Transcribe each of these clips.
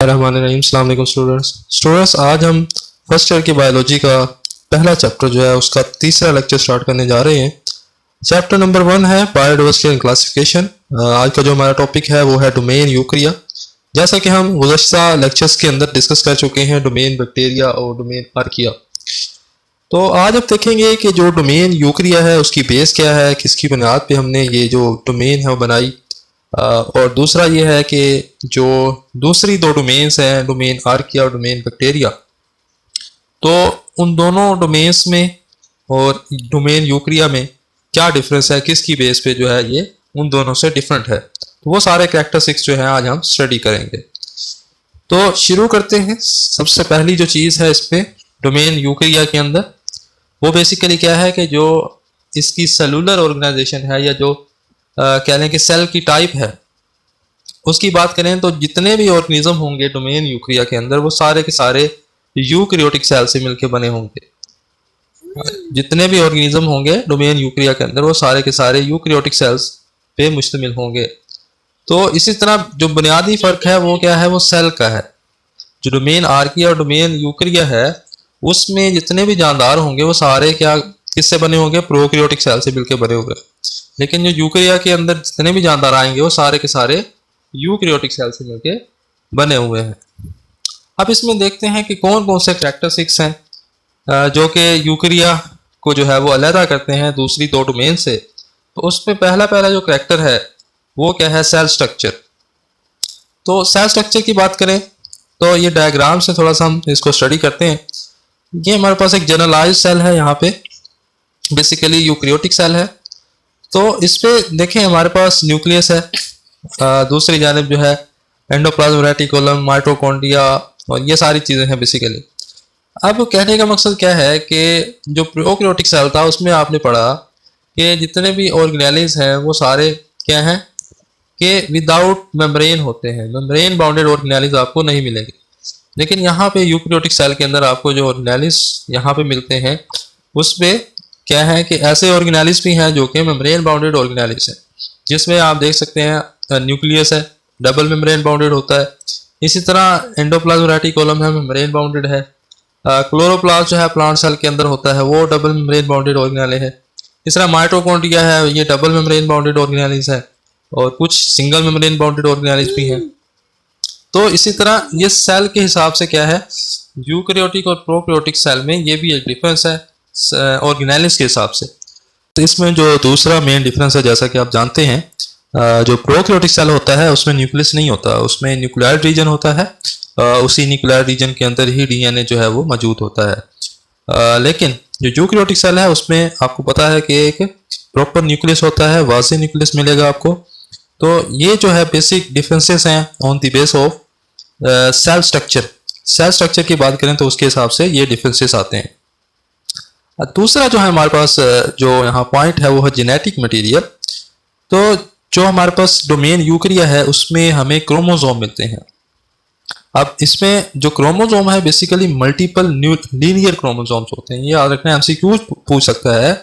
बिस्मिल्लाहिर्रहमानिर्रहीम। अस्सलाम वालेकुम स्टूडेंट्स, आज हम फर्स्ट ईयर की बायोलॉजी का पहला चैप्टर जो है उसका तीसरा लेक्चर स्टार्ट करने जा रहे हैं। चैप्टर नंबर 1 है बायोडाइवर्सिटी एंड क्लासिफिकेशन। आज का जो हमारा टॉपिक है वो है डोमेन यूकरिया। जैसा कि हम गुज़श्ता लेक्चर्स के अंदर डिस्कस कर चुके हैं डोमेन बैक्टीरिया और डोमेन आर्किया। तो आज अब देखेंगे कि जो डोमेन यूकरिया है उसकी बेस क्या है, किसकी बुनियाद पे हमने ये जो डोमेन है वो बनाई। और दूसरा ये है कि जो दूसरी दो डोमेन्स हैं डोमेन आर्किया और डोमेन बैक्टीरिया, तो उन दोनों डोमेन्स में और डोमेन यूकरिया में क्या डिफरेंस है, किसकी बेस पे जो है ये उन दोनों से डिफरेंट है। तो वो सारे कैरेक्टरिस्टिक्स जो है आज हम स्टडी करेंगे। तो शुरू करते हैं। सबसे पहली जो चीज़ है इस पे डोमेन यूकरिया के अंदर वो बेसिकली क्या है कि जो इसकी सेलुलर ऑर्गेनाइजेशन है या जो कह लें कि सेल की टाइप है उसकी बात करें तो जितने भी ऑर्गेनिज्म होंगे डोमेन यूकरिया के अंदर वो सारे के सारे यूकैरियोटिक सेल से मिलकर बने होंगे। जितने भी ऑर्गेनिज्म होंगे डोमेन यूकरिया के अंदर वो सारे के सारे यूकैरियोटिक सेल्स पे मुश्तमिल होंगे। तो इसी तरह जो बुनियादी फ़र्क है वो क्या है, वो सेल का है। जो डोमेन आर्किया और डोमेन यूकरिया है उसमें जितने भी जानदार होंगे वो सारे क्या किससे बने होंगे, प्रोकैरियोटिक सेल से मिलकर बने होंगे। लेकिन जो यूकरिया के अंदर जितने भी जानदार आएंगे वो सारे के सारे यूकैरियोटिक सेल से मिलके बने हुए हैं। अब इसमें देखते हैं कि कौन कौन से कैरेक्टरिस्टिक्स हैं जो कि यूकरिया को जो है वो अलहदा करते हैं दूसरी दो डोमेन से। तो उसमें पहला जो कैरेक्टर है वो क्या है, सेल स्ट्रक्चर। तो सेल स्ट्रक्चर की बात करें तो ये डायग्राम से थोड़ा सा हम इसको स्टडी करते हैं। ये हमारे पास एक जनरलाइज सेल है, यहाँ पे बेसिकली यूकैरियोटिक सेल है। तो इस पे देखें हमारे पास न्यूक्लियस है, दूसरी जानिब जो है एंडोप्लाज्म रेटिकुलम, माइटोकॉन्ड्रिया और ये सारी चीज़ें हैं बेसिकली। अब कहने का मकसद क्या है कि जो प्रोकैरियोटिक सेल था उसमें आपने पढ़ा कि जितने भी ऑर्गेनेलिज हैं वो सारे क्या हैं कि विदाउट मेम्ब्रेन होते हैं, मेम्ब्रेन बाउंडेड ऑर्गेनेलिज आपको नहीं मिलेंगे। लेकिन यहाँ पे यूकैरियोटिक सेल के अंदर आपको जो ऑर्गेनेलिज यहाँ पे मिलते हैं उसमें क्या है कि ऐसे ऑर्गेनेलिज भी हैं जो कि मेम्ब्रेन बाउंडेड ऑर्गेनेलिज हैं, जिसमें आप देख सकते हैं न्यूक्लियस है, डबल मेम्ब्रेन बाउंडेड होता है। इसी तरह एंडोप्लाज्म रेटिकुलम है, मेम्ब्रेन बाउंडेड है। क्लोरोप्लास्ट जो है प्लांट सेल के अंदर होता है वो डबल मेम्ब्रेन बाउंडेड ऑर्गेनेल है। इस तरह माइटोकॉन्ड्रिया है, ये डबल मेम्ब्रेन बाउंडेड ऑर्गेनेलिज है और कुछ सिंगल मेम्ब्रेन बाउंडेड ऑर्गेनेलिज भी हैं। तो इसी तरह ये सेल के हिसाब से क्या है, यूकैरियोटिक और प्रोकैरियोटिक सेल में ये भी एक डिफरेंस है ऑर्गेनेलिज के हिसाब से। तो इसमें जो दूसरा मेन डिफरेंस है, जैसा कि आप जानते हैं जो प्रोकैरियोटिक सेल होता है उसमें न्यूक्लियस नहीं होता, उसमें न्यूक्लियर रीजन होता है। उसी न्यूक्लियर रीजन के अंदर ही डीएनए जो है वो मौजूद होता है। लेकिन जो यूकैरियोटिक सेल है उसमें आपको पता है कि एक प्रॉपर न्यूक्लियस होता है, वाज़ेह न्यूक्लियस मिलेगा आपको। तो ये जो है बेसिक डिफरेंसेस हैं on the base of cell structure. Cell structure की बात करें तो उसके हिसाब से ये डिफरेंसेस आते हैं। दूसरा जो है हमारे पास जो यहाँ पॉइंट है वो है जेनेटिक मटेरियल। तो जो हमारे पास डोमेन यूकरिया है उसमें हमें क्रोमोसोम मिलते हैं। अब इसमें जो क्रोमोसोम है बेसिकली मल्टीपल लीनियर क्रोमोसोम्स होते हैं। ये याद रखना, एमसीक्यू पूछ सकता है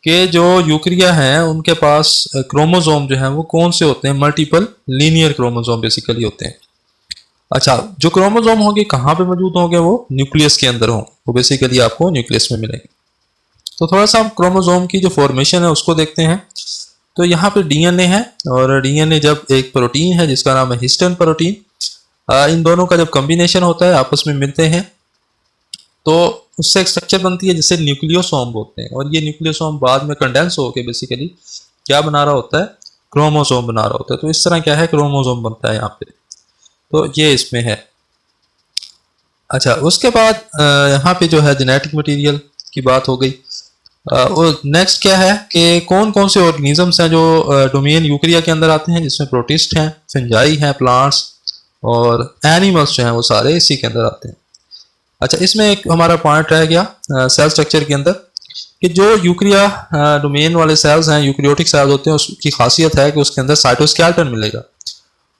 कि जो यूकरिया हैं उनके पास क्रोमोसोम जो है वो कौन से होते हैं, मल्टीपल लीनियर क्रोमोसोम बेसिकली होते हैं। अच्छा, जो क्रोमोसोम होंगे कहाँ पे मौजूद होंगे, वो न्यूक्लियस के अंदर होंगे, वो बेसिकली आपको न्यूक्लियस में मिलेंगे। तो थोड़ा सा हम क्रोमोसोम की जो फॉर्मेशन है उसको देखते हैं। तो यहाँ पे डीएनए है और डीएनए जब एक प्रोटीन है जिसका नाम है हिस्टोन प्रोटीन, इन दोनों का जब कॉम्बिनेशन होता है आपस में मिलते हैं तो उससे एक स्ट्रक्चर बनती है जिसे न्यूक्लियोसोम बोलते हैं। और ये न्यूक्लियोसोम बाद में कंडेंस होकर बेसिकली क्या बना रहा होता है, क्रोमोसोम बना रहा होता है। तो इस तरह क्या है क्रोमोसोम बनता है यहाँ पे। तो ये इसमें है। अच्छा, उसके बाद यहाँ पे जो है जेनेटिक मटेरियल की बात हो गई। और नेक्स्ट क्या है कि कौन कौन से ऑर्गेनिजम्स हैं जो डोमेन यूकरिया के अंदर आते हैं, जिसमें प्रोटिस्ट हैं, फंजाई हैं, प्लांट्स और एनिमल्स जो हैं वो सारे इसी के अंदर आते हैं। अच्छा, इसमें एक हमारा पॉइंट रह गया सेल स्ट्रक्चर के अंदर कि जो यूकरिया डोमेन वाले सेल्स हैं, यूकैरियोटिक सेल्स होते हैं, उसकी खासियत है कि उसके अंदर साइटोस्केलेटन मिलेगा।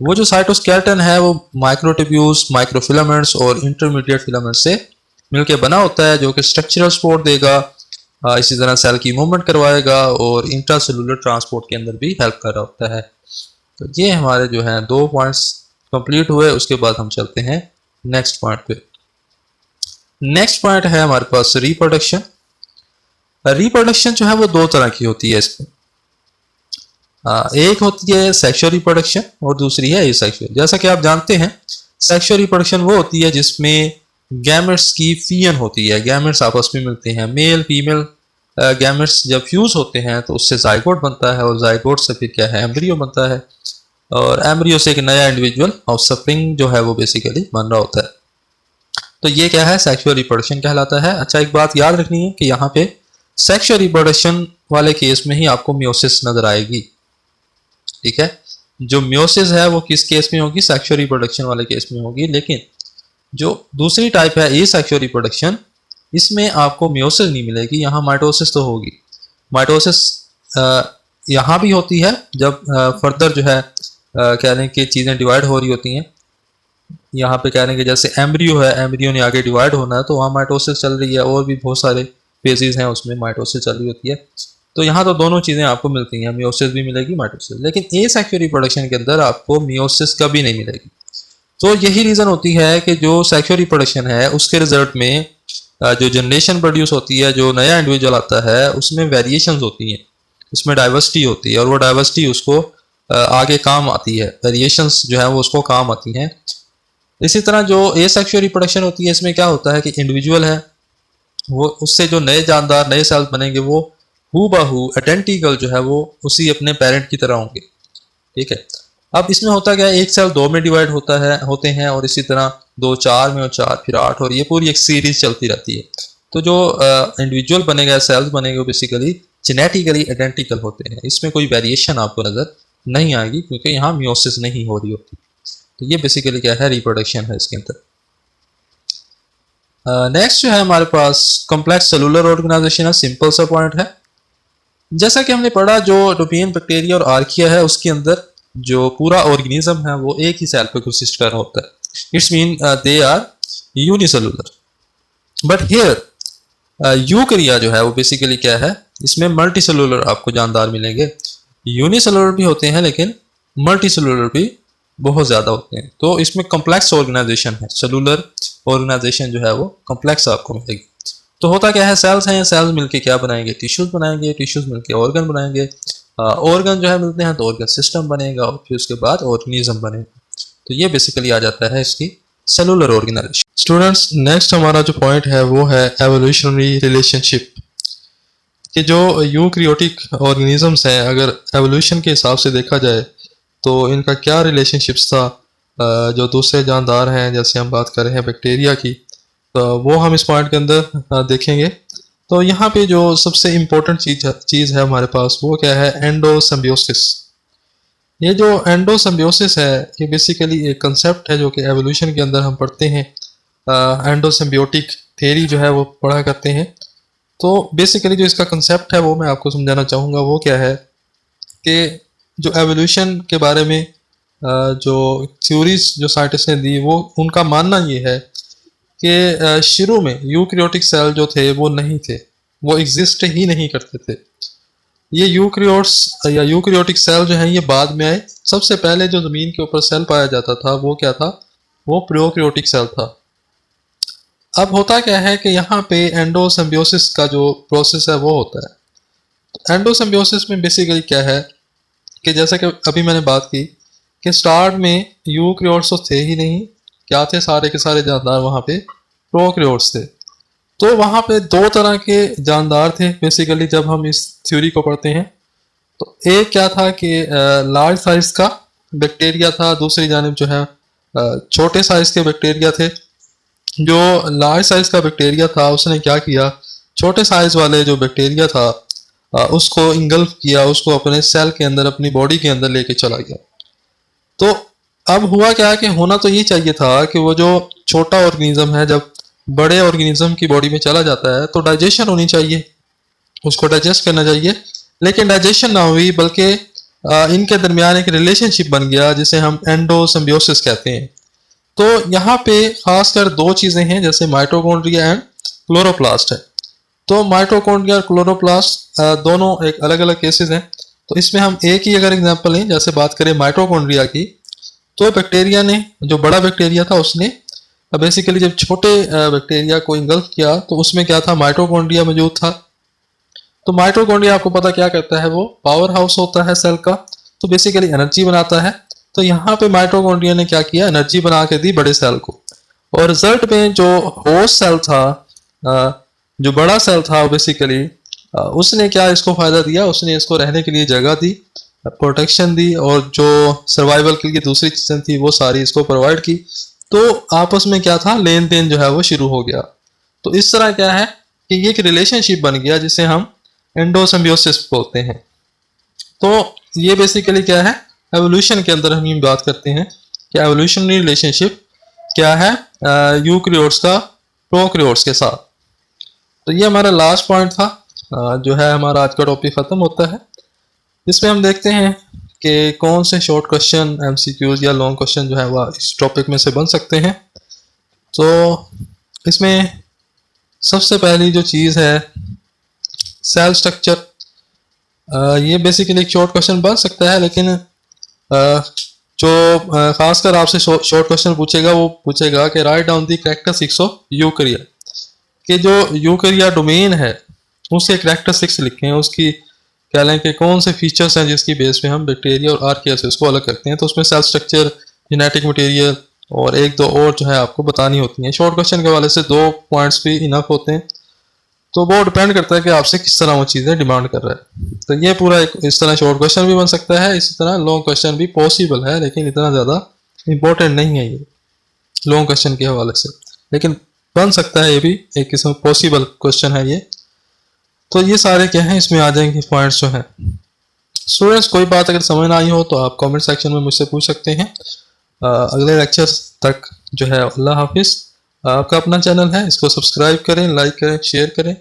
वो जो साइटोस्केलेटन है वो माइक्रोट्यूब्यूल्स, माइक्रोफिलामेंट्स और इंटरमीडिएट फिलामेंट्स से मिलकर बना होता है जो कि स्ट्रक्चरल सपोर्ट देगा, इसी तरह सेल की मूवमेंट करवाएगा और इंट्रासेलुलर ट्रांसपोर्ट के अंदर भी हेल्प कर रहा होता है। तो ये हमारे जो हैं 2 पॉइंट्स कंप्लीट हुए उसके बाद हम चलते हैं नेक्स्ट पॉइंट पे। नेक्स्ट पॉइंट है हमारे पास रिप्रोडक्शन। रिप्रोडक्शन जो है वो दो तरह की होती है इसमें। एक होती है सेक्सुअल रिप्रोडक्शन और दूसरी है एसेक्सुअल। जैसा कि आप जानते हैं सेक्सुअल रिप्रोडक्शन वो होती है जिसमें गैमेट्स की फ्यूजन होती है, गैमेट्स आपस में मिलते हैं, मेल फीमेल गैमेट्स जब फ्यूज होते हैं तो उससे जाइगोट बनता है और जाइगोट से फिर क्या है एम्ब्रियो बनता है और एम्ब्रियो से एक नया इंडिविजुअल ऑफस्प्रिंग जो है वो बेसिकली बन रहा होता है। तो ये क्या है सेक्सुअल रिप्रोडक्शन कहलाता है। अच्छा एक बात याद रखनी है कि यहाँ पे सेक्सुअल रिप्रोडक्शन वाले केस में ही आपको मियोसिस नजर आएगी, ठीक है। जो मियोसिस है वो किस केस में होगी, सेक्सुअल रिप्रोडक्शन वाले केस में होगी। लेकिन जो दूसरी टाइप है एसेक्सुअल रिप्रोडक्शन, इसमें आपको मियोसिस नहीं मिलेगी, यहाँ माइटोसिस तो होगी। माइटोसिस यहाँ भी होती है जब फर्दर जो है कह रहे हैं कि चीज़ें डिवाइड हो रही होती हैं। यहाँ पे कह रहे हैं कि जैसे एम्ब्रियो है, एम्ब्रियो ने आगे डिवाइड होना है तो वहाँ माइटोसिस चल रही है, और भी बहुत सारे फेजेस हैं उसमें माइटोसिस चल रही होती है। तो यहाँ तो दोनों चीज़ें आपको मिलती हैं, मियोसिस भी मिलेगी माइटोसिस। लेकिन एसेक्सुअल रिप्रोडक्शन के अंदर आपको मियोसिस कभी नहीं मिलेगी। तो यही रीज़न होती है कि जो सेक्सुअल रिप्रोडक्शन है उसके रिजल्ट में जो जनरेशन प्रोड्यूस होती है, जो नया इंडिविजुअल आता है उसमें वेरिएशंस होती हैं, उसमें डाइवर्सिटी होती है और वो डाइवर्सिटी उसको आगे काम आती है, वेरिएशंस जो है वो उसको काम आती हैं। इसी तरह जो एसेक्सुअल रिप्रोडक्शन होती है इसमें क्या होता है कि इंडिविजुअल है वो उससे जो नए जानदार नए सेल्स बनेंगे वो हु बहू आइडेंटिकल जो है वो उसी अपने पेरेंट की तरह होंगे, ठीक है। अब इसमें होता क्या है, एक सेल 2 में डिवाइड होते हैं और इसी तरह 2 4 में और 4 फिर 8 और ये पूरी एक सीरीज चलती रहती है। तो जो इंडिविजुअल बनेगा, सेल्स बनेंगे, वो बेसिकली जेनेटिकली आइडेंटिकल होते हैं, इसमें कोई वेरिएशन आपको नजर नहीं आएगी क्योंकि यहाँ मियोसिस नहीं हो रही होती। तो ये बेसिकली क्या है, रिप्रोडक्शन है इसके अंदर। नेक्स्ट जो है हमारे पास कॉम्प्लेक्स सेलुलर ऑर्गेनाइजेशन है, सिंपल सा पॉइंट है। जैसा कि हमने पढ़ा जो यूरोपियन बैक्टीरिया और आर्किया है उसके अंदर जो पूरा ऑर्गेनिज्म है वो एक ही सेल पे कंसिस्ट कर रहा होता है, it's mean they are unicellular. But here eukarya जो है वो बेसिकली क्या है, इसमें मल्टी सेलुलर आपको जानदार मिलेंगे। यूनिसेलुलर भी होते हैं लेकिन मल्टी सेलुलर भी बहुत ज़्यादा होते हैं। तो इसमें कॉम्प्लेक्स ऑर्गेनाइजेशन है, सेलुलर ऑर्गेनाइजेशन जो है वो कॉम्प्लेक्स आपको मिलेगी। तो होता क्या है, सेल्स हैं, सेल्स मिलके क्या बनाएंगे, टिश्यूज बनाएंगे, टिश्यूज मिलके ऑर्गन बनाएंगे, ऑर्गन जो है मिलते हैं तो ऑर्गन सिस्टम बनेगा और फिर उसके बाद ऑर्गेनिज्म बनेगा। तो ये बेसिकली आ जाता है इसकी सेलुलर ऑर्गेनाइजेशन। स्टूडेंट्स नेक्स्ट हमारा जो पॉइंट है वो है एवोल्यूशनरी रिलेशनशिप, कि जो यूकैरियोटिक ऑर्गेनिजम्स हैं अगर एवोल्यूशन के हिसाब से देखा जाए तो इनका क्या रिलेशनशिप्स था जो दूसरे जानदार हैं, जैसे हम बात कर रहे हैं बैक्टीरिया की, तो वो हम इस पॉइंट के अंदर देखेंगे। तो यहाँ पे जो सबसे इम्पोर्टेंट चीज़ है हमारे पास वो क्या है, एंडोसिम्बियोसिस। ये जो एंडोसिम्बियोसिस है ये बेसिकली एक कंसेप्ट है जो कि एवोल्यूशन के अंदर हम पढ़ते हैं, एंडोसिम्बियोटिक थ्योरी जो है वो पढ़ा करते हैं। तो बेसिकली जो इसका कंसेप्ट है वो मैं आपको समझाना चाहूँगा। वो क्या है कि जो एवोल्यूशन के बारे में जो थ्योरीज जो साइंटिस्ट ने दी वो उनका मानना ये है कि शुरू में यूकैरियोटिक सेल जो थे वो नहीं थे, वो एग्जिस्ट ही नहीं करते थे। ये यूकैरियोट्स या यूकैरियोटिक सेल जो हैं ये बाद में आए। सबसे पहले जो ज़मीन के ऊपर सेल पाया जाता था वो क्या था, वो प्रोकैरियोटिक सेल था। अब होता क्या है कि यहाँ पे एंडोसिम्बियोसिस का जो प्रोसेस है वो होता है। एंडोसिम्बियोसिस में बेसिकली क्या है कि जैसा कि अभी मैंने बात की कि स्टार्ट में यूकैरियोट्स तो थे ही नहीं, क्या थे, सारे के सारे जानदार वहाँ पे प्रोकैरियोट्स थे। तो वहाँ पे दो तरह के जानदार थे बेसिकली जब हम इस थ्योरी को पढ़ते हैं। तो एक क्या था कि लार्ज साइज का बैक्टीरिया था, दूसरी जानिब जो है छोटे साइज के बैक्टीरिया थे। जो लार्ज साइज का बैक्टीरिया था उसने क्या किया, छोटे साइज वाले जो बैक्टीरिया था उसको इंगल्फ किया, उसको अपने सेल के अंदर अपनी बॉडी के अंदर लेके चला गया। तो अब हुआ क्या कि होना तो ये चाहिए था कि वो जो छोटा ऑर्गेनिज्म है जब बड़े ऑर्गेनिज्म की बॉडी में चला जाता है तो डाइजेशन होनी चाहिए, उसको डाइजेस्ट करना चाहिए। लेकिन डाइजेशन ना हुई बल्कि इनके दरमियान एक रिलेशनशिप बन गया जिसे हम एंडोसिम्बियोसिस कहते हैं। तो यहाँ पे खासकर दो चीज़ें हैं, जैसे माइटोकॉन्ड्रिया एंड क्लोरोप्लास्ट है। तो माइटोकॉन्ड्रिया और क्लोरोप्लास्ट दोनों एक अलग अलग केसेस हैं। तो इसमें हम एक ही अगर एग्जांपल लें, जैसे बात करें माइटोकॉन्ड्रिया की, तो बैक्टीरिया ने, जो बड़ा बैक्टीरिया था उसने बेसिकली जब छोटे बैक्टीरिया को इंगल्फ किया तो उसमें क्या था, माइटोकॉन्ड्रिया मौजूद था। तो माइटोकॉन्ड्रिया आपको पता क्या करता है, वो पावर हाउस होता है सेल का, तो बेसिकली एनर्जी बनाता है। तो यहाँ पे माइटोकॉन्ड्रिया ने क्या किया, एनर्जी बना के दी बड़े सेल को, और रिजल्ट में जो होस्ट सेल था, जो बड़ा सेल था बेसिकली उसने क्या इसको फायदा दिया, उसने इसको रहने के लिए जगह दी, प्रोटेक्शन दी, और जो सर्वाइवल के लिए दूसरी चीजें थी वो सारी इसको प्रोवाइड की। तो आपस में क्या था, लेन देन जो है वो शुरू हो गया। तो इस तरह क्या है कि ये एक रिलेशनशिप बन गया जिसे हम एंडोसिम्बियोसिस बोलते हैं। तो ये बेसिकली क्या है, एवोल्यूशन के अंदर हम ये बात करते हैं कि एवोल्यूशनरी रिलेशनशिप क्या है यूकैरियोट्स का प्रोकैरियोट्स के साथ। तो ये हमारा लास्ट पॉइंट था, जो है हमारा आज का टॉपिक खत्म होता है। इसमें हम देखते हैं कि कौन से शॉर्ट क्वेश्चन, एमसीक्यूज या लॉन्ग क्वेश्चन जो है वह इस टॉपिक में से बन सकते हैं। तो इसमें सबसे पहली जो चीज़ है सेल स्ट्रक्चर, ये बेसिकली एक शॉर्ट क्वेश्चन बन सकता है, लेकिन जो खासकर आपसे शॉर्ट क्वेश्चन पूछेगा वो पूछेगा कि write down the characteristics of यूकैरिया, कि जो यूकैरिया डोमेन है उसके कैरेक्टरिस्टिक्स लिखें, उसकी कह लें कि कौन से फीचर्स हैं जिसकी बेस पे हम बैक्टीरिया और आर्किया से उसको अलग करते हैं। तो उसमें सेल स्ट्रक्चर, जेनेटिक मटेरियल और एक दो और जो है आपको बतानी होती हैं। शॉर्ट क्वेश्चन के वाले से 2 पॉइंट्स भी इनफ होते हैं। तो वो डिपेंड करता है कि आपसे किस तरह वो चीज़ें डिमांड कर रहा है। तो ये पूरा एक इस तरह शॉर्ट क्वेश्चन भी बन सकता है, इसी तरह लॉन्ग क्वेश्चन भी पॉसिबल है, लेकिन इतना ज़्यादा इंपॉर्टेंट नहीं है ये लॉन्ग क्वेश्चन के हवाले से, लेकिन बन सकता है, ये भी एक किस्म पॉसिबल क्वेश्चन है ये। तो ये सारे क्या हैं, इसमें आ जाएंगे पॉइंट्स जो हैं। स्टूडेंट्स, कोई बात अगर समझ ना आई हो तो आप कमेंट सेक्शन में मुझसे पूछ सकते हैं। अगले लेक्चर्स तक जो है अल्लाह हाफिज़। आपका अपना चैनल है, इसको सब्सक्राइब करें, लाइक करें, शेयर करें।